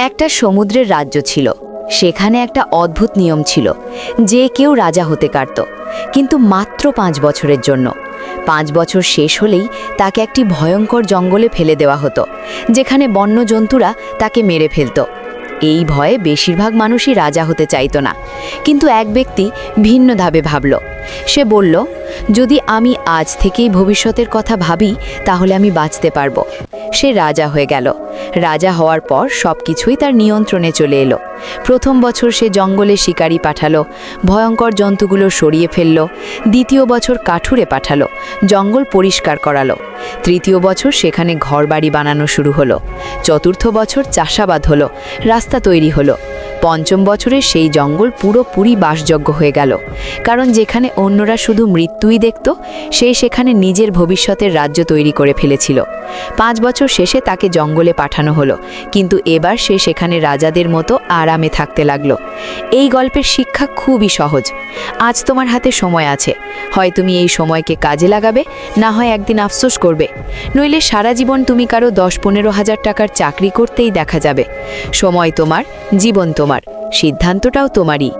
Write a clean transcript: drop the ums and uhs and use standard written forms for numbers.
একটা সমুদ্রের রাজ্য ছিল। সেখানে একটা অদ্ভুত নিয়ম ছিল, যে কেউ রাজা হতে পারত, কিন্তু মাত্র 5 বছরের জন্য। 5 বছর শেষ হলেই তাকে একটি ভয়ঙ্কর জঙ্গলে ফেলে দেওয়া হতো, যেখানে বন্যজন্তুরা তাকে মেরে ফেলত। এই ভয়ে বেশিরভাগ মানুষই রাজা হতে চাইতো না, কিন্তু এক ব্যক্তি ভিন্নভাবে ভাবল। সে বলল, যদি আমি আজ থেকেই ভবিষ্যতের কথা ভাবি তাহলে আমি বাঁচতে পারবো। সে রাজা হয়ে গেল। রাজা হওয়ার পর সব কিছুই তার নিয়ন্ত্রণে চলে এলো। প্রথম বছর সে জঙ্গলে শিকারি পাঠালো, ভয়ঙ্কর জন্তুগুলো সরিয়ে ফেলল। দ্বিতীয় বছর কাঠুরে পাঠালো, জঙ্গল পরিষ্কার করালো। তৃতীয় বছর সেখানে ঘরবাড়ি বানানো শুরু হলো। চতুর্থ বছর চাষাবাদ হলো, রাস্তা তৈরি হলো। পঞ্চম বছরে সেই জঙ্গল পুরোপুরি বাসযোগ্য হয়ে গেল, কারণ যেখানে অন্যরা শুধু মৃত্যুই দেখত, সে সেখানে নিজের ভবিষ্যতের রাজ্য তৈরি করে ফেলেছিল। 5 বছর শেষে তাকে জঙ্গলে পাঠানো হলো, কিন্তু এবার সে সেখানে রাজাদের মতো আরামে থাকতে লাগলো। এই গল্পের শিক্ষা খুবই সহজ। আজ তোমার হাতে সময় আছে, হয় তুমি এই সময়কে কাজে লাগাবে, না হয় একদিন আফসোস করবে। নইলে সারা জীবন তুমি কারো 10-15 হাজার টাকার চাকরি করতেই দেখা যাবে। সময় তোমার, জীবন তোমার, সিদ্ধান্তটাও তোমারই।